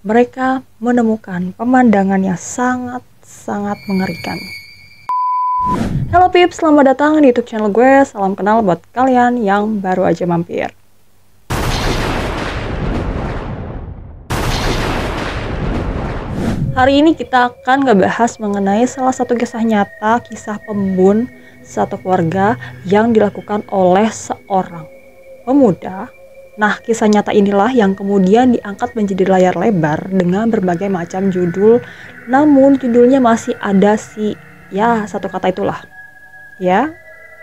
mereka menemukan pemandangan yang sangat mengerikan. Halo Pips, selamat datang di YouTube channel gue. Salam kenal buat kalian yang baru aja mampir. Hari ini kita akan ngebahas mengenai salah satu kisah nyata, kisah pembun satu keluarga yang dilakukan oleh seorang pemuda. Nah, kisah nyata inilah yang kemudian diangkat menjadi layar lebar dengan berbagai macam judul. Namun judulnya masih ada satu kata itulah. Ya,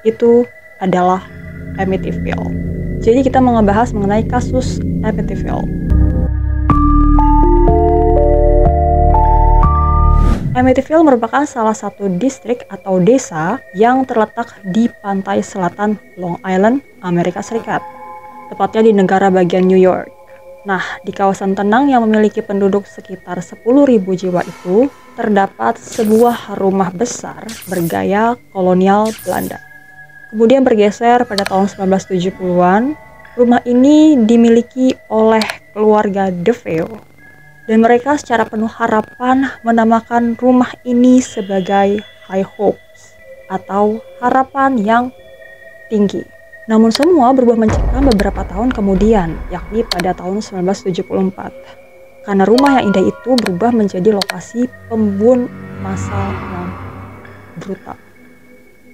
itu adalah Amityville. Jadi kita mau ngebahas mengenai kasus Amityville. Amityville merupakan salah satu distrik atau desa yang terletak di pantai selatan Long Island, Amerika Serikat. Tepatnya di negara bagian New York. Nah, di kawasan tenang yang memiliki penduduk sekitar 10.000 jiwa itu, terdapat sebuah rumah besar bergaya kolonial Belanda. Kemudian bergeser pada tahun 1970-an, rumah ini dimiliki oleh keluarga DeFeo. Dan mereka secara penuh harapan menamakan rumah ini sebagai High Hopes atau harapan yang tinggi. Namun semua berubah mencekam beberapa tahun kemudian, yakni pada tahun 1974. Karena rumah yang indah itu berubah menjadi lokasi pembun massal yang brutal.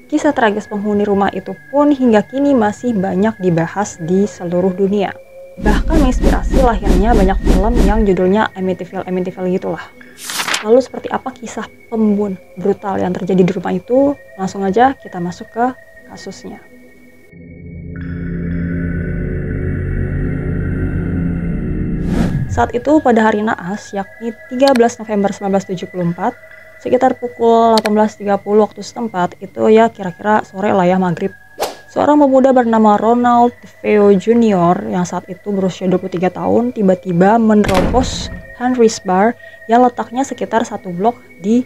Kisah tragis penghuni rumah itu pun hingga kini masih banyak dibahas di seluruh dunia. Bahkan menginspirasi lahirnya banyak film yang judulnya Amityville gitulah. Lalu seperti apa kisah pembun brutal yang terjadi di rumah itu? Langsung aja kita masuk ke kasusnya. Saat itu pada hari naas, yakni 13 November 1974, sekitar pukul 18.30 waktu setempat, itu ya kira-kira sore lah ya, maghrib. Seorang pemuda bernama Ronald DeFeo Jr. yang saat itu berusia 23 tahun tiba-tiba menerobos Henry's Bar yang letaknya sekitar satu blok di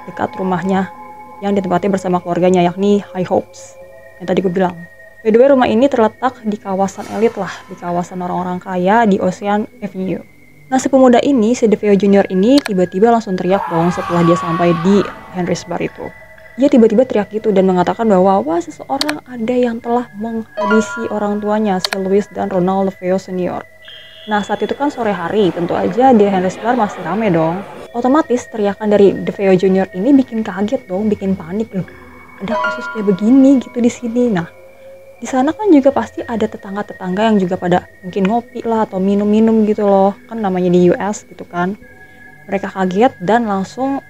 dekat rumahnya yang ditempati bersama keluarganya, yakni High Hopes yang tadi gue bilang. By the way, rumah ini terletak di kawasan elit lah, di kawasan orang-orang kaya di Ocean Avenue. Nah, si pemuda ini, si DeFeo Jr. ini tiba-tiba langsung teriak dong setelah dia sampai di Henry's Bar itu. Dia tiba-tiba teriak gitu dan mengatakan bahwa wah, seseorang ada yang telah menghabisi orang tuanya, si Louis dan Ronald DeFeo Sr. Nah, saat itu kan sore hari, tentu aja di Henry's Bar masih rame dong. Otomatis teriakan dari DeFeo Jr. ini bikin kaget dong, bikin panik loh. Ada kasus kayak begini gitu di sini. Nah, di sana kan juga pasti ada tetangga-tetangga yang juga pada mungkin ngopi lah atau minum-minum gitu loh. Kan namanya di US gitu kan. Mereka kaget dan langsung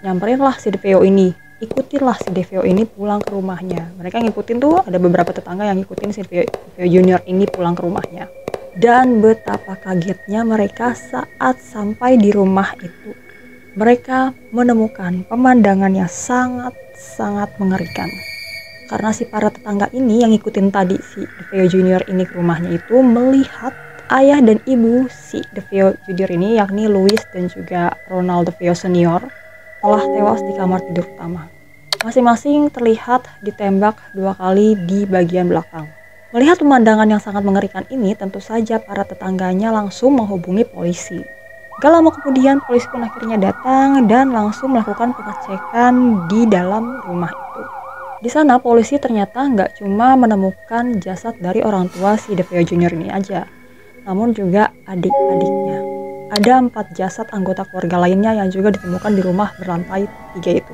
nyamperin lah si DeFeo ini. Ikutinlah si DeFeo ini pulang ke rumahnya. Mereka ngikutin tuh, ada beberapa tetangga yang ngikutin si DeFeo Jr. ini pulang ke rumahnya. Dan betapa kagetnya mereka saat sampai di rumah itu. Mereka menemukan pemandangan yang sangat mengerikan. Karena si para tetangga ini yang ngikutin tadi si DeFeo Jr. ini ke rumahnya itu melihat ayah dan ibu si DeFeo Jr. ini, yakni Louis dan juga Ronald DeFeo Sr. telah tewas di kamar tidur utama. Masing-masing terlihat ditembak 2 kali di bagian belakang. Melihat pemandangan yang sangat mengerikan ini, tentu saja para tetangganya langsung menghubungi polisi. Gak lama kemudian polisi pun akhirnya datang dan langsung melakukan pengecekan di dalam rumah itu. Di sana polisi ternyata nggak cuma menemukan jasad dari orang tua si DeFeo Jr. ini aja, namun juga adik-adiknya. Ada 4 jasad anggota keluarga lainnya yang juga ditemukan di rumah berlantai 3 itu.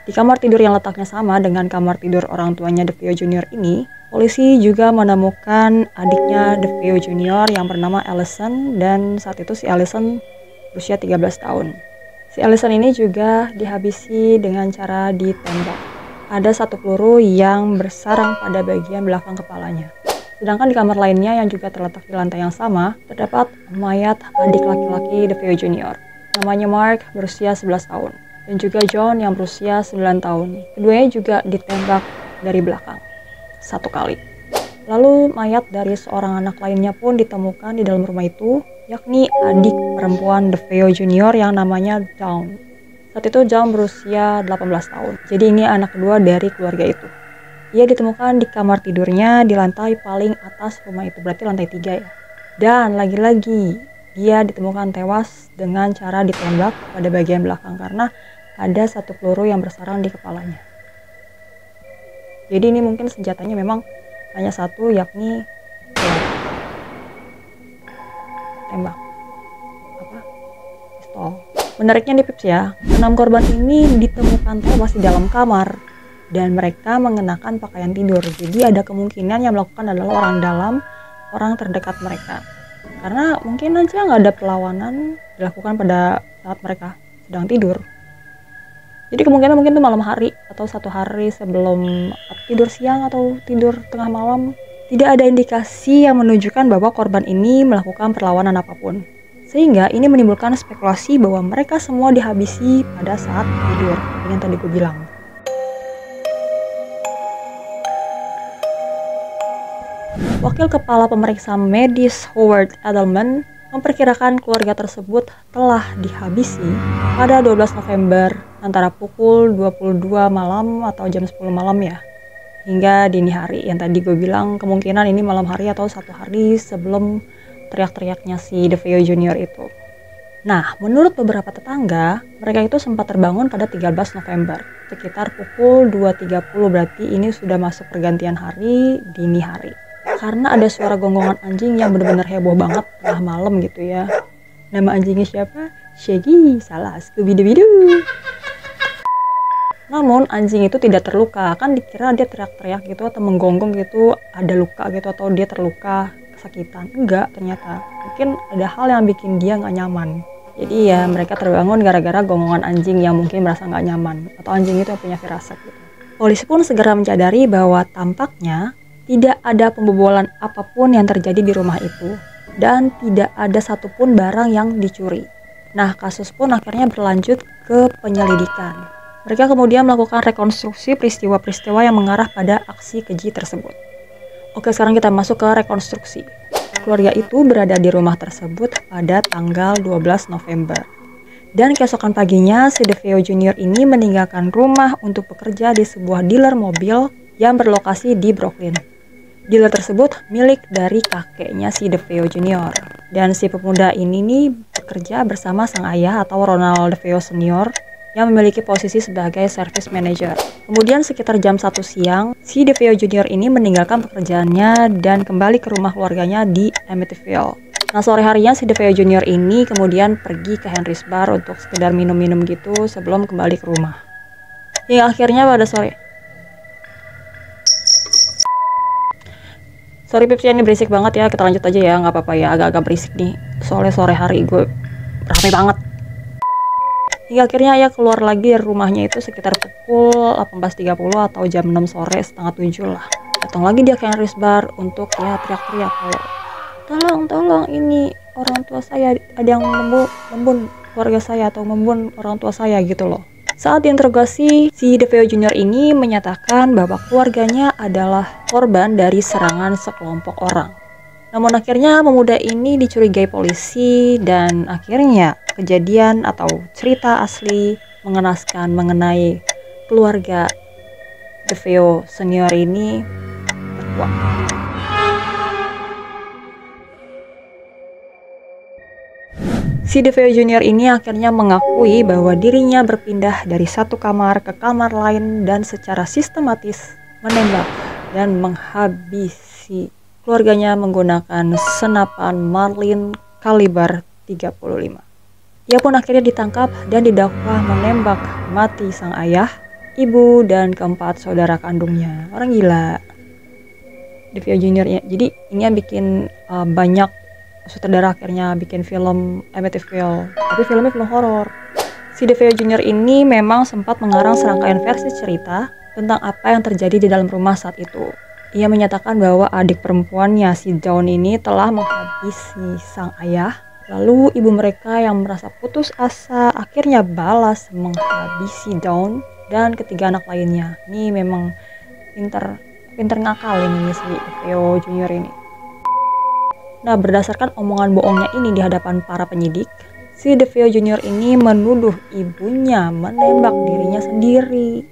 Di kamar tidur yang letaknya sama dengan kamar tidur orang tuanya DeFeo Jr. ini, polisi juga menemukan adiknya DeFeo Jr. yang bernama Allison, dan saat itu si Allison berusia 13 tahun. Si Allison ini juga dihabisi dengan cara ditembak. Ada 1 peluru yang bersarang pada bagian belakang kepalanya. Sedangkan di kamar lainnya yang juga terletak di lantai yang sama, terdapat mayat adik laki-laki DeFeo Jr. Namanya Mark, berusia 11 tahun. Dan juga John yang berusia 9 tahun. Keduanya juga ditembak dari belakang 1 kali. Lalu mayat dari seorang anak lainnya pun ditemukan di dalam rumah itu, yakni adik perempuan DeFeo Jr. yang namanya Dawn. Saat itu Dawn berusia 18 tahun. Jadi ini anak kedua dari keluarga itu. Ia ditemukan di kamar tidurnya di lantai paling atas rumah itu, berarti lantai 3 ya. Dan lagi-lagi dia ditemukan tewas dengan cara ditembak pada bagian belakang karena ada satu peluru yang bersarang di kepalanya. Jadi ini mungkin senjatanya memang hanya satu, yakni tembak pistol. Menariknya nih Pips ya, 6 korban ini ditemukan tewas di dalam kamar dan mereka mengenakan pakaian tidur. Jadi ada kemungkinan yang melakukan adalah orang dalam, orang terdekat mereka. Karena mungkin aja nggak ada perlawanan dilakukan pada saat mereka sedang tidur. Jadi kemungkinan mungkin itu malam hari atau satu hari sebelum tidur siang atau tidur tengah malam. Tidak ada indikasi yang menunjukkan bahwa korban ini melakukan perlawanan apapun. Sehingga ini menimbulkan spekulasi bahwa mereka semua dihabisi pada saat tidur. Ini yang tadi gue bilang. Wakil Kepala Pemeriksa Medis Howard Edelman memperkirakan keluarga tersebut telah dihabisi pada 12 November antara pukul 22 malam atau jam 10 malam ya, hingga dini hari. Yang tadi gue bilang kemungkinan ini malam hari atau satu hari sebelum teriak-teriaknya si DeVeo Jr. itu. Nah, menurut beberapa tetangga, mereka itu sempat terbangun pada 13 November sekitar pukul 2.30, berarti ini sudah masuk pergantian hari, dini hari. Karena ada suara gonggongan anjing yang benar-benar heboh banget tengah malam gitu ya. Nama anjingnya siapa? Shaggy, salah, Scooby-Doo. Namun anjing itu tidak terluka, kan dikira dia teriak-teriak gitu atau menggonggong gitu, ada luka gitu atau dia terluka, kesakitan. Enggak, ternyata mungkin ada hal yang bikin dia nggak nyaman. Jadi ya mereka terbangun gara-gara gonggongan anjing yang mungkin merasa nggak nyaman, atau anjing itu yang punya firasat gitu. Polisi pun segera menyadari bahwa tampaknya tidak ada pembobolan apapun yang terjadi di rumah itu dan tidak ada satupun barang yang dicuri. Nah, kasus pun akhirnya berlanjut ke penyelidikan. Mereka kemudian melakukan rekonstruksi peristiwa-peristiwa yang mengarah pada aksi keji tersebut. Oke, sekarang kita masuk ke rekonstruksi. Keluarga itu berada di rumah tersebut pada tanggal 12 November. Dan keesokan paginya, si DeVeo Jr. ini meninggalkan rumah untuk bekerja di sebuah dealer mobil yang berlokasi di Brooklyn. Dealer tersebut milik dari kakeknya si DeVeo Jr. Dan si pemuda ini nih bekerja bersama sang ayah atau Ronald DeVeo Sr. yang memiliki posisi sebagai service manager. Kemudian sekitar jam 1 siang, si DeVeo Jr. ini meninggalkan pekerjaannya dan kembali ke rumah keluarganya di Amityville. Nah, sore harinya si DeVeo Jr. ini kemudian pergi ke Henry's Bar untuk sekedar minum-minum gitu sebelum kembali ke rumah. Hingga akhirnya pada sore. Sorry Pips ya, ini berisik banget ya, kita lanjut aja ya, nggak apa-apa ya, agak-agak berisik nih. Soalnya sore hari gue rame banget. Hingga akhirnya ayah keluar lagi dari rumahnya itu sekitar pukul 18.30 atau jam 6 sore, setengah 7 lah. Datang lagi dia ke Henry's Bar untuk ya teriak-teriak kalau tolong ini orang tua saya, ada yang membun keluarga saya atau membun orang tua saya gitu loh. Saat diinterogasi, si DeVeo Jr. ini menyatakan bahwa keluarganya adalah korban dari serangan sekelompok orang. Namun akhirnya pemuda ini dicurigai polisi dan akhirnya kejadian atau cerita asli mengenaskan mengenai keluarga DeVeo Senior ini terkuak. Si DeVeo Jr. ini akhirnya mengakui bahwa dirinya berpindah dari satu kamar ke kamar lain dan secara sistematis menembak dan menghabisi keluarganya menggunakan senapan Marlin kaliber 35. Ia pun akhirnya ditangkap dan didakwa menembak mati sang ayah, ibu, dan keempat saudara kandungnya. Orang gila. DeVeo Jr. Jadi ini yang bikin banyak sutradara akhirnya bikin film Amityville, tapi filmnya film horor. Si DeVeo Jr. ini memang sempat mengarang serangkaian versi cerita tentang apa yang terjadi di dalam rumah saat itu. Ia menyatakan bahwa adik perempuannya si Dawn ini telah menghabisi sang ayah, lalu ibu mereka yang merasa putus asa akhirnya balas menghabisi Dawn dan ketiga anak lainnya. Ini memang pinter ngakalin ini si DeVeo Jr. ini. Nah, berdasarkan omongan bohongnya ini di hadapan para penyidik, si DeVeo Jr. ini menuduh ibunya menembak dirinya sendiri.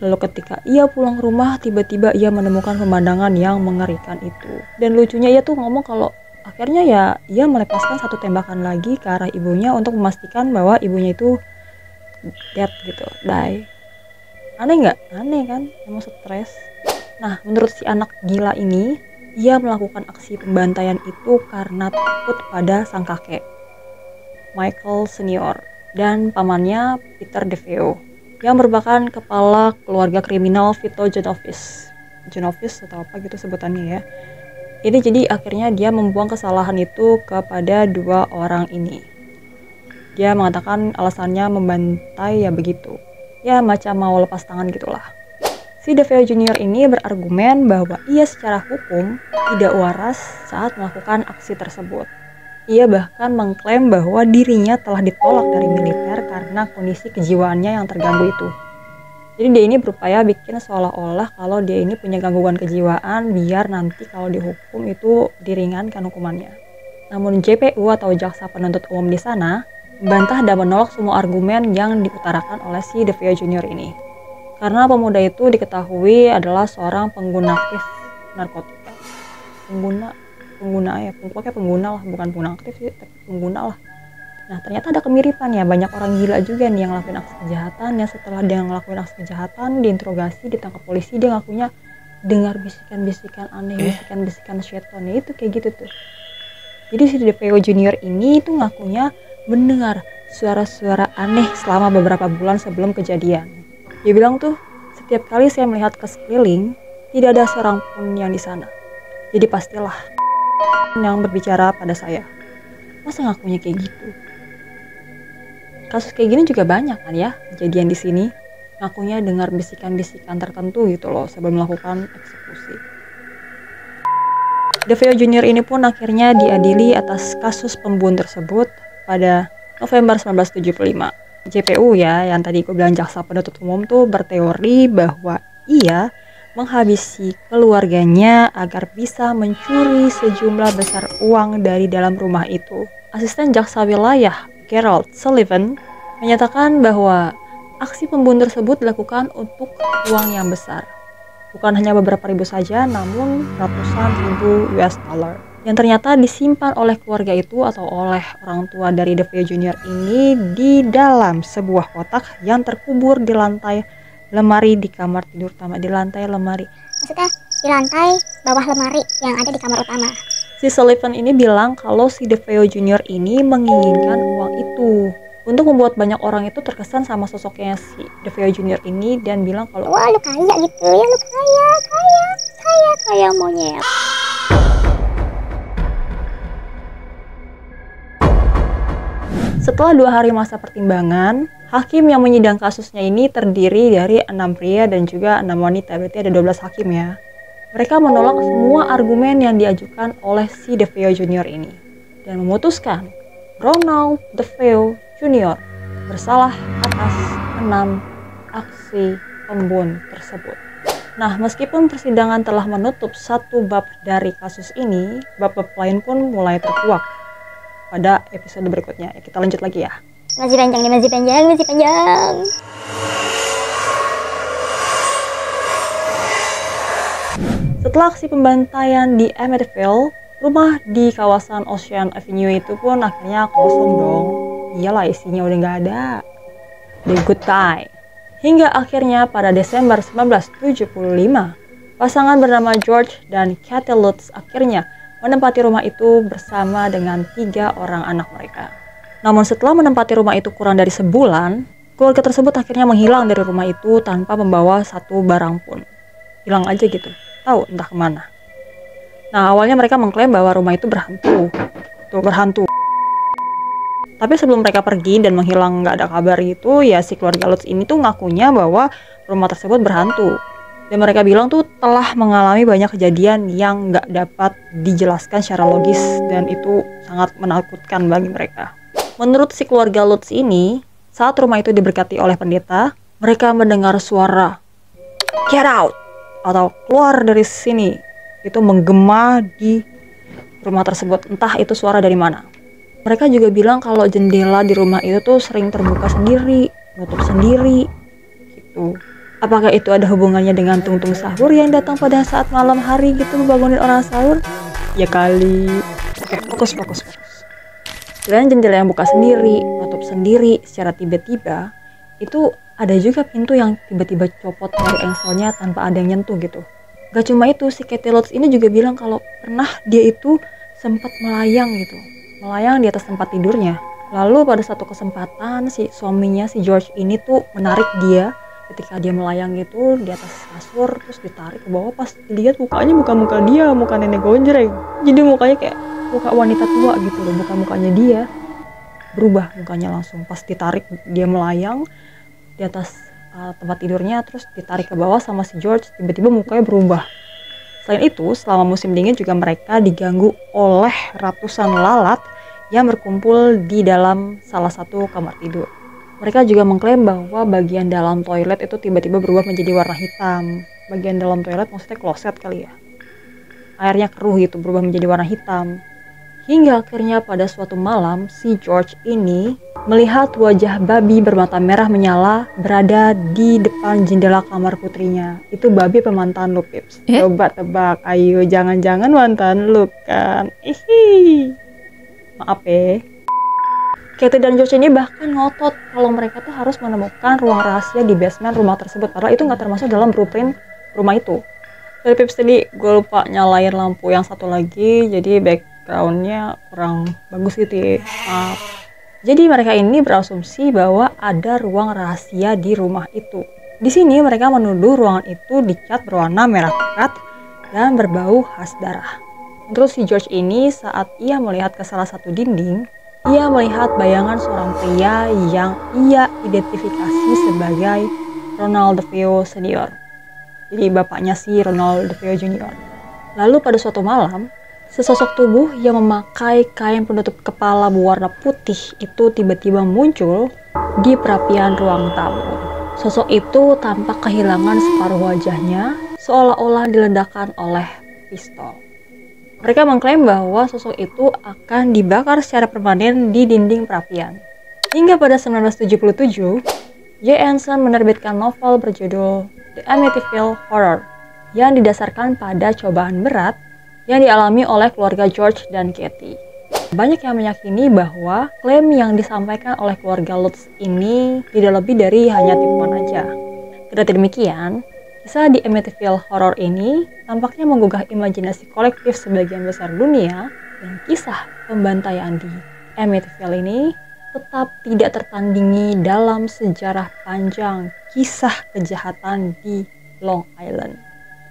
Lalu ketika ia pulang ke rumah, tiba-tiba ia menemukan pemandangan yang mengerikan itu. Dan lucunya ia tuh ngomong kalau Akhirnya ya ia melepaskan satu tembakan lagi ke arah ibunya untuk memastikan bahwa ibunya itu dead gitu, die. Aneh nggak? Aneh kan? Emang stres. Nah, menurut si anak gila ini, ia melakukan aksi pembantaian itu karena takut pada sang kakek, Michael Senior, dan pamannya Peter DeFeo, yang merupakan kepala keluarga kriminal Vito Genovese. Genovese atau apa gitu sebutannya ya. Ini jadi akhirnya dia membuang kesalahan itu kepada dua orang ini. Dia mengatakan alasannya membantai ya begitu. Ya macam mau lepas tangan gitulah. Si DeFeo Jr. ini berargumen bahwa ia secara hukum tidak waras saat melakukan aksi tersebut. Ia bahkan mengklaim bahwa dirinya telah ditolak dari militer karena kondisi kejiwaannya yang terganggu itu. Jadi dia ini berupaya bikin seolah-olah kalau dia ini punya gangguan kejiwaan biar nanti kalau dihukum itu diringankan hukumannya. Namun JPU atau Jaksa Penuntut Umum di sana membantah dan menolak semua argumen yang diutarakan oleh si DeFeo Jr. ini. Karena pemuda itu diketahui adalah seorang pengguna aktif narkotika. Pengguna lah, bukan pengguna aktif sih, tapi pengguna lah. Nah, ternyata ada kemiripan ya, banyak orang gila juga nih yang ngelakuin aksi kejahatan, yang setelah dia ngelakuin aksi kejahatan, diinterogasi, ditangkap polisi, dia ngakunya dengar bisikan-bisikan aneh, bisikan-bisikan syaitan, ya itu kayak gitu tuh. Jadi si DeFeo Jr. ini tuh ngakunya mendengar suara-suara aneh selama beberapa bulan sebelum kejadian. Dia bilang tuh, setiap kali saya melihat ke sekeliling, tidak ada seorang pun yang di sana. Jadi pastilah yang berbicara pada saya. Masa ngakunya kayak gitu? Kasus kayak gini juga banyak kan ya kejadian di sini. Ngakunya dengar bisikan-bisikan tertentu gitu loh sebelum melakukan eksekusi. DeFeo Jr. ini pun akhirnya diadili atas kasus pembunuhan tersebut pada November 1975. JPU ya, yang tadi aku bilang jaksa penuntut umum tuh berteori bahwa ia menghabisi keluarganya agar bisa mencuri sejumlah besar uang dari dalam rumah itu. Asisten jaksa wilayah Gerald Sullivan menyatakan bahwa aksi pembunuhan tersebut dilakukan untuk uang yang besar. Bukan hanya beberapa ribu saja, namun ratusan ribu US dollar. Yang ternyata disimpan oleh keluarga itu atau oleh orang tua dari DeFeo Jr. ini di dalam sebuah kotak yang terkubur di lantai lemari di kamar tidur utama. Di lantai lemari. Maksudnya di lantai bawah lemari yang ada di kamar utama. Si Sullivan ini bilang kalau si DeFeo Jr. ini menginginkan uang itu untuk membuat banyak orang itu terkesan sama sosoknya si DeFeo Jr. ini dan bilang kalau wah lu kaya gitu ya, lu kaya monyet. Setelah 2 hari masa pertimbangan, hakim yang menyidang kasusnya ini terdiri dari 6 pria dan juga 6 wanita, berarti ada 12 hakim ya. Mereka menolak semua argumen yang diajukan oleh si DeFeo Jr. ini dan memutuskan Ronald DeFeo Jr. bersalah atas 6 aksi pembunuhan tersebut. Nah, meskipun persidangan telah menutup satu bab dari kasus ini, bab-bab lain pun mulai terkuak pada episode berikutnya. Ya, kita lanjut lagi ya. Masih panjang. Setelah aksi pembantaian di Amityville, rumah di kawasan Ocean Avenue itu pun akhirnya kosong dong. Iyalah, isinya udah nggak ada. The good guy. Hingga akhirnya pada Desember 1975, pasangan bernama George dan Kathy Lutz akhirnya menempati rumah itu bersama dengan 3 orang anak mereka. Namun setelah menempati rumah itu kurang dari sebulan, keluarga tersebut akhirnya menghilang dari rumah itu tanpa membawa satu barang pun. Hilang aja gitu. Tahu entah kemana. Nah, awalnya mereka mengklaim bahwa rumah itu berhantu. Tapi sebelum mereka pergi dan menghilang nggak ada kabar gitu, ya si keluarga Lutz ini tuh ngakunya bahwa rumah tersebut berhantu. Dan mereka bilang tuh telah mengalami banyak kejadian yang nggak dapat dijelaskan secara logis dan itu sangat menakutkan bagi mereka. Menurut si keluarga Lutz ini, saat rumah itu diberkati oleh pendeta, mereka mendengar suara "Get out!" atau "keluar dari sini." Itu menggema di rumah tersebut, entah itu suara dari mana. Mereka juga bilang kalau jendela di rumah itu tuh sering terbuka sendiri, nutup sendiri gitu. Apakah itu ada hubungannya dengan tung-tung sahur yang datang pada saat malam hari gitu, bangunin orang sahur? Ya kali. Oke, Fokus, fokus, fokus. Selain jendela yang buka sendiri, tutup sendiri secara tiba-tiba, itu ada juga pintu yang tiba-tiba copot dari engselnya tanpa ada yang nyentuh gitu. Gak cuma itu, si Katie Lutz ini juga bilang kalau pernah dia itu sempat melayang gitu. Melayang di atas tempat tidurnya. Lalu pada satu kesempatan si suaminya, si George ini tuh menarik dia ketika dia melayang gitu di atas kasur, terus ditarik ke bawah. Pas dilihat mukanya bukan muka dia, muka nenek gonjreng. Jadi mukanya kayak muka wanita tua gitu loh, bukan mukanya dia. Berubah mukanya langsung pas ditarik, dia melayang di atas tempat tidurnya, terus ditarik ke bawah sama si George, tiba-tiba mukanya berubah. Selain itu, selama musim dingin juga mereka diganggu oleh ratusan lalat yang berkumpul di dalam salah satu kamar tidur. Mereka juga mengklaim bahwa bagian dalam toilet itu tiba-tiba berubah menjadi warna hitam. Bagian dalam toilet maksudnya kloset kali ya. Airnya keruh gitu, berubah menjadi warna hitam. Hingga akhirnya pada suatu malam, si George ini melihat wajah babi bermata merah menyala berada di depan jendela kamar putrinya. Itu babi pemantan lu, Pips. Coba tebak, ayo, jangan-jangan mantan lu kan. Ihi. Maaf ya. Katie dan George ini bahkan ngotot kalau mereka tuh harus menemukan ruang rahasia di basement rumah tersebut. Padahal itu nggak termasuk dalam blueprint rumah itu. Dari Pips tadi gue lupa nyalain lampu yang satu lagi, jadi backgroundnya kurang bagus gitu ya. Maaf. Jadi mereka ini berasumsi bahwa ada ruang rahasia di rumah itu. Di sini mereka menuduh ruangan itu dicat berwarna merah pekat dan berbau khas darah. Terus si George ini saat ia melihat ke salah satu dinding, ia melihat bayangan seorang pria yang ia identifikasi sebagai Ronald DeFeo Senior. Jadi bapaknya si Ronald DeFeo Junior. Lalu pada suatu malam, sesosok tubuh yang memakai kain penutup kepala berwarna putih itu tiba-tiba muncul di perapian ruang tamu. Sosok itu tampak kehilangan separuh wajahnya, seolah-olah diledakkan oleh pistol. Mereka mengklaim bahwa sosok itu akan dibakar secara permanen di dinding perapian. Hingga pada 1977, J. Anson menerbitkan novel berjudul The Amityville Horror yang didasarkan pada cobaan berat yang dialami oleh keluarga George dan Katie. Banyak yang meyakini bahwa klaim yang disampaikan oleh keluarga Lutz ini tidak lebih dari hanya tipuan aja. Kendati demikian, kisah di Amityville Horror ini tampaknya menggugah imajinasi kolektif sebagian besar dunia, dan kisah pembantaian di Amityville ini tetap tidak tertandingi dalam sejarah panjang kisah kejahatan di Long Island.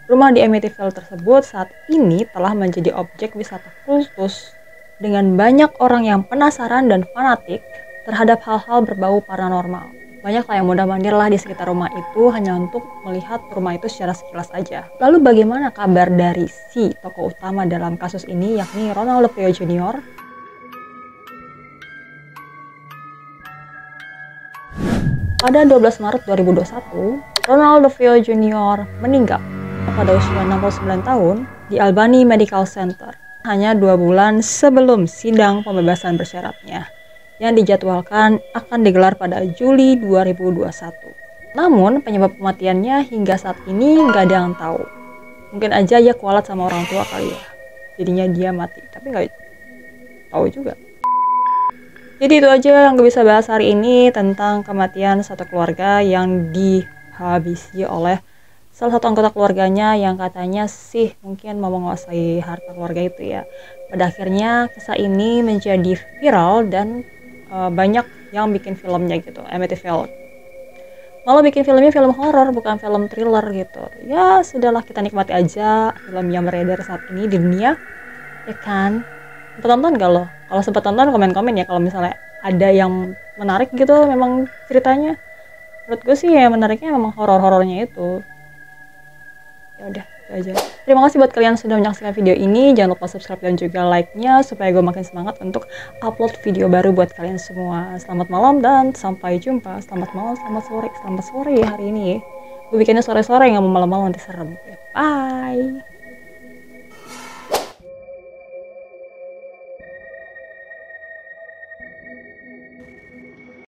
Rumah di Amityville tersebut saat ini telah menjadi objek wisata khusus dengan banyak orang yang penasaran dan fanatik terhadap hal-hal berbau paranormal. Banyak lah yang mondar-mandir lah di sekitar rumah itu hanya untuk melihat rumah itu secara sekilas aja. Lalu bagaimana kabar dari si tokoh utama dalam kasus ini, yakni Ronald DeFeo Junior? Pada 12 Maret 2021, Ronald DeFeo Junior meninggal pada usia 69 tahun di Albany Medical Center, hanya 2 bulan sebelum sidang pembebasan bersyaratnya yang dijadwalkan akan digelar pada Juli 2021. Namun penyebab kematiannya hingga saat ini nggak ada yang tahu. Mungkin aja ya kualat sama orang tua kali ya, jadinya dia mati, tapi nggak tahu juga. Jadi itu aja yang gue bisa bahas hari ini tentang kematian satu keluarga yang dihabisi oleh salah satu anggota keluarganya yang katanya sih mungkin mau menguasai harta keluarga itu ya. Pada akhirnya kisah ini menjadi viral dan banyak yang bikin filmnya gitu, Amityville. Malah bikin filmnya film horor, bukan film thriller gitu. Ya sudahlah, kita nikmati aja film yang beredar saat ini di dunia, ya kan? Sempat tonton gak lo? Kalau sempat tonton komen-komen ya kalau misalnya ada yang menarik gitu memang ceritanya. Menurut gue sih ya menariknya memang horor-horornya itu. Ya udah, itu aja. Terima kasih buat kalian sudah menyaksikan video ini. Jangan lupa subscribe dan juga like-nya supaya gue makin semangat untuk upload video baru buat kalian semua. Selamat malam dan sampai jumpa. Selamat malam, selamat sore ya hari ini ya. Gue bikinnya sore-sore, nggak mau malam-malam nanti serem. Bye.